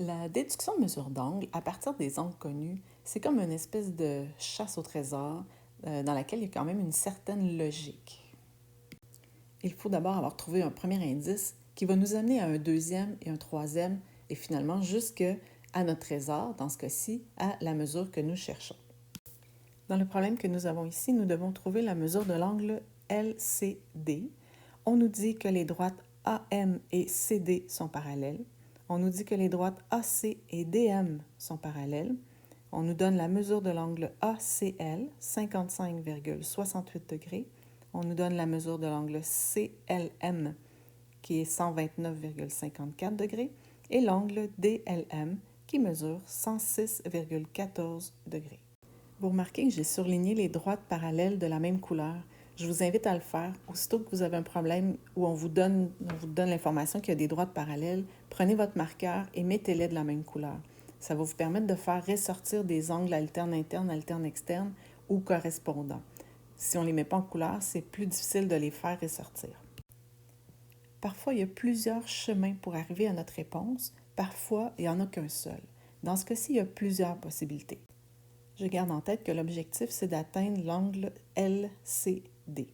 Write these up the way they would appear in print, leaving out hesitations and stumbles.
La déduction de mesure d'angle à partir des angles connus, c'est comme une espèce de chasse au trésor dans laquelle il y a quand même une certaine logique. Il faut d'abord avoir trouvé un premier indice qui va nous amener à un deuxième et un troisième et finalement jusqu'à notre trésor, dans ce cas-ci, à la mesure que nous cherchons. Dans le problème que nous avons ici, nous devons trouver la mesure de l'angle LCD. On nous dit que les droites AM et CD sont parallèles. On nous dit que les droites AC et DM sont parallèles. On nous donne la mesure de l'angle ACL, 55,68 degrés. On nous donne la mesure de l'angle CLM, qui est 129,54 degrés, et l'angle DLM, qui mesure 106,14 degrés. Vous remarquez que j'ai surligné les droites parallèles de la même couleur. Je vous invite à le faire. Aussitôt que vous avez un problème où on vous donne l'information qu'il y a des droites parallèles, prenez votre marqueur et mettez-les de la même couleur. Ça va vous permettre de faire ressortir des angles alternes internes, alternes externes ou correspondants. Si on ne les met pas en couleur, c'est plus difficile de les faire ressortir. Parfois, il y a plusieurs chemins pour arriver à notre réponse. Parfois, il n'y en a qu'un seul. Dans ce cas-ci, il y a plusieurs possibilités. Je garde en tête que l'objectif, c'est d'atteindre l'angle LCD.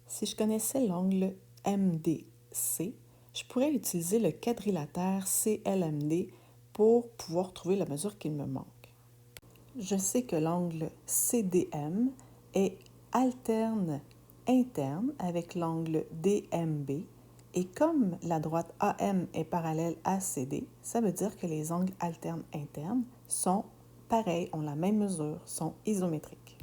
Si je connaissais l'angle MDC, je pourrais utiliser le quadrilatère CLMD pour pouvoir trouver la mesure qu'il me manque. Je sais que l'angle CDM est alterne interne avec l'angle DMB et comme la droite AM est parallèle à CD, ça veut dire que les angles alternes internes sont pareils, ont la même mesure, sont isométriques.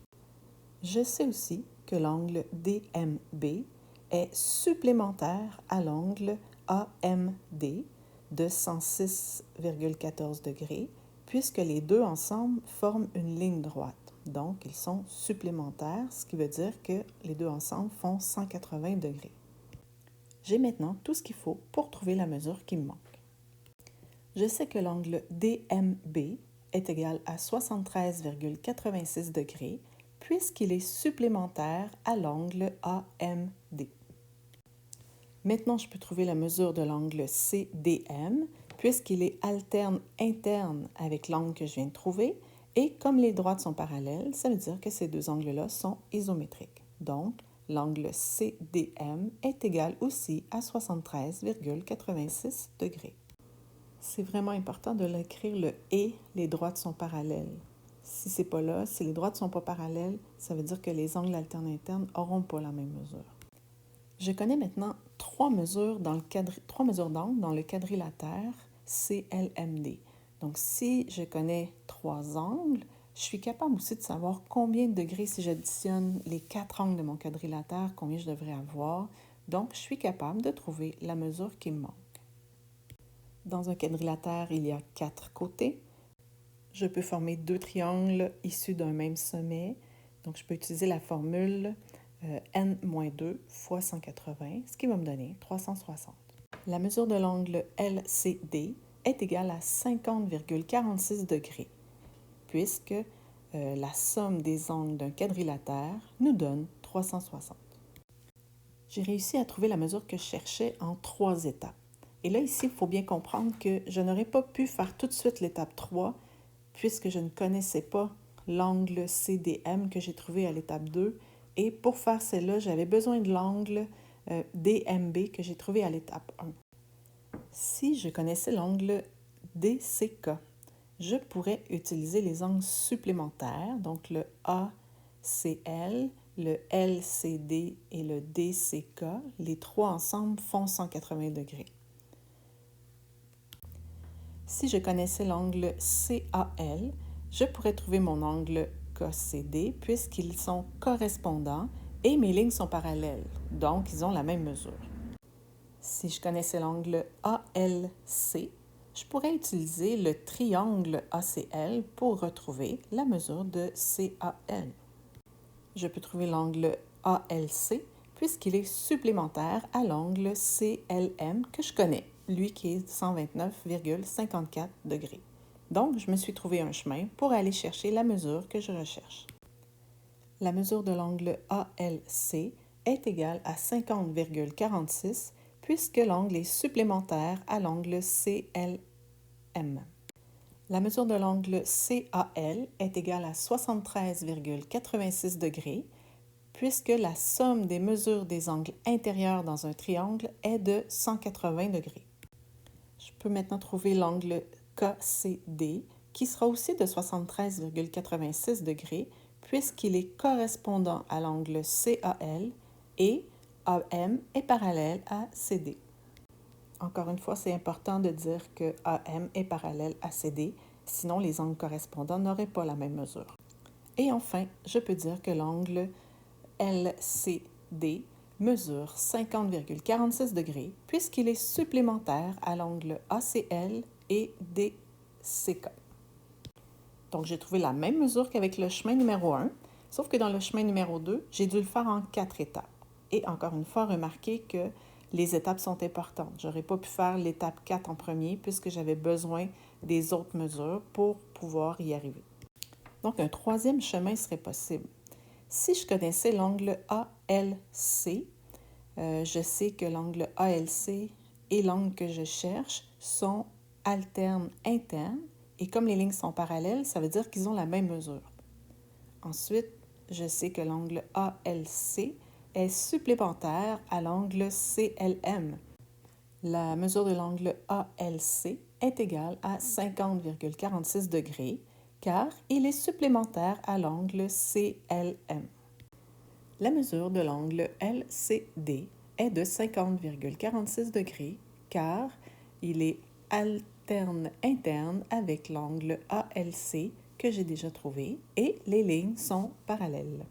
Je sais aussi que l'angle DMB est supplémentaire à l'angle AMD de 106,14 degrés, puisque les deux ensemble forment une ligne droite. Donc, ils sont supplémentaires, ce qui veut dire que les deux ensemble font 180 degrés. J'ai maintenant tout ce qu'il faut pour trouver la mesure qui me manque. Je sais que l'angle DMB est égal à 73,86 degrés, puisqu'il est supplémentaire à l'angle AMD. Maintenant, je peux trouver la mesure de l'angle CDM, puisqu'il est alterne interne avec l'angle que je viens de trouver, et comme les droites sont parallèles, ça veut dire que ces deux angles-là sont isométriques. Donc, l'angle CDM est égal aussi à 73,86 degrés. C'est vraiment important de l'écrire le « et », les droites sont parallèles. Si c'est pas là, si les droites ne sont pas parallèles, ça veut dire que les angles alternes internes n'auront pas la même mesure. Je connais maintenant trois mesures d'angle dans le quadrilatère CLMD. Donc, si je connais trois angles, je suis capable aussi de savoir combien de degrés, si j'additionne les quatre angles de mon quadrilatère, combien je devrais avoir. Donc, je suis capable de trouver la mesure qui me manque. Dans un quadrilatère, il y a quatre côtés. Je peux former deux triangles issus d'un même sommet. Donc, je peux utiliser la formule n-2 fois 180, ce qui va me donner 360. La mesure de l'angle LCD est égale à 50,46 degrés, puisque la somme des angles d'un quadrilatère nous donne 360. J'ai réussi à trouver la mesure que je cherchais en 3 étapes. Et là, ici, il faut bien comprendre que je n'aurais pas pu faire tout de suite l'étape 3, puisque je ne connaissais pas l'angle CDM que j'ai trouvé à l'étape 2. Et pour faire celle-là, j'avais besoin de l'angle DMB que j'ai trouvé à l'étape 1. Si je connaissais l'angle DCK, je pourrais utiliser les angles supplémentaires, donc le ACL, le LCD et le DCK. Les trois ensemble font 180 degrés. Si je connaissais l'angle CAL, je pourrais trouver mon angle KCD puisqu'ils sont correspondants et mes lignes sont parallèles, donc ils ont la même mesure. Si je connaissais l'angle ALC, je pourrais utiliser le triangle ACL pour retrouver la mesure de CAL. Je peux trouver l'angle ALC puisqu'il est supplémentaire à l'angle CLM que je connais, lui qui est 129,54 degrés. Donc, je me suis trouvé un chemin pour aller chercher la mesure que je recherche. La mesure de l'angle ALC est égale à 50,46 puisque l'angle est supplémentaire à l'angle CLM. M. La mesure de l'angle CAL est égale à 73,86 degrés puisque la somme des mesures des angles intérieurs dans un triangle est de 180 degrés. Je peux maintenant trouver l'angle KCD qui sera aussi de 73,86 degrés puisqu'il est correspondant à l'angle CAL et AM est parallèle à CD. Encore une fois, c'est important de dire que AM est parallèle à CD, sinon les angles correspondants n'auraient pas la même mesure. Et enfin, je peux dire que l'angle LCD mesure 50,46 degrés puisqu'il est supplémentaire à l'angle ACL et DCK. Donc, j'ai trouvé la même mesure qu'avec le chemin numéro 1, sauf que dans le chemin numéro 2, j'ai dû le faire en 4 étapes. Et encore une fois, remarquez que les étapes sont importantes. Je n'aurais pas pu faire l'étape 4 en premier puisque j'avais besoin des autres mesures pour pouvoir y arriver. Donc, un troisième chemin serait possible. Si je connaissais l'angle ALC, je sais que l'angle ALC et l'angle que je cherche sont alternes internes. Et comme les lignes sont parallèles, ça veut dire qu'ils ont la même mesure. Ensuite, je sais que l'angle ALC est supplémentaire à l'angle CLM. La mesure de l'angle ALC est égale à 50,46 degrés car il est supplémentaire à l'angle CLM. La mesure de l'angle LCD est de 50,46 degrés car il est alterne interne avec l'angle ALC que j'ai déjà trouvé et les lignes sont parallèles.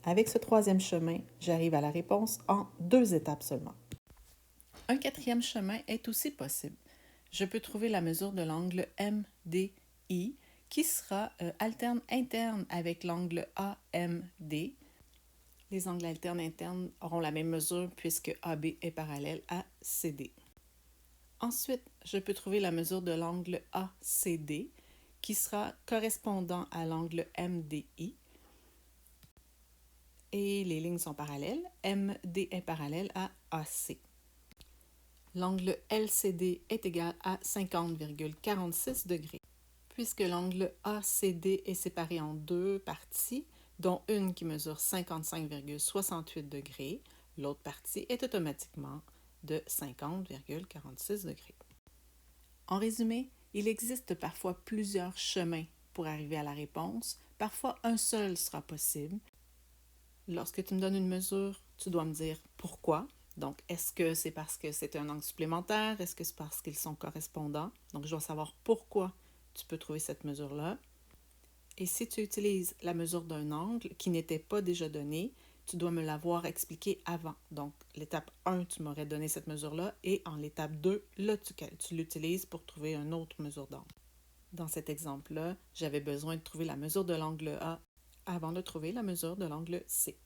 Avec ce troisième chemin, j'arrive à la réponse en 2 étapes seulement. Un quatrième chemin est aussi possible. Je peux trouver la mesure de l'angle MDI qui sera alterne interne avec l'angle AMD. Les angles alternes internes auront la même mesure puisque AB est parallèle à CD. Ensuite, je peux trouver la mesure de l'angle ACD qui sera correspondant à l'angle MDI. Et les lignes sont parallèles. MD est parallèle à AC. L'angle LCD est égal à 50,46 degrés. Puisque l'angle ACD est séparé en 2 parties, dont une qui mesure 55,68 degrés, l'autre partie est automatiquement de 50,46 degrés. En résumé, il existe parfois plusieurs chemins pour arriver à la réponse. Parfois, un seul sera possible. Lorsque tu me donnes une mesure, tu dois me dire pourquoi. Donc, est-ce que c'est parce que c'est un angle supplémentaire? Est-ce que c'est parce qu'ils sont correspondants? Donc, je dois savoir pourquoi tu peux trouver cette mesure-là. Et si tu utilises la mesure d'un angle qui n'était pas déjà donnée, tu dois me l'avoir expliqué avant. Donc, l'étape 1, tu m'aurais donné cette mesure-là et en l'étape 2, là, tu l'utilises pour trouver une autre mesure d'angle. Dans cet exemple-là, j'avais besoin de trouver la mesure de l'angle A avant de trouver la mesure de l'angle C.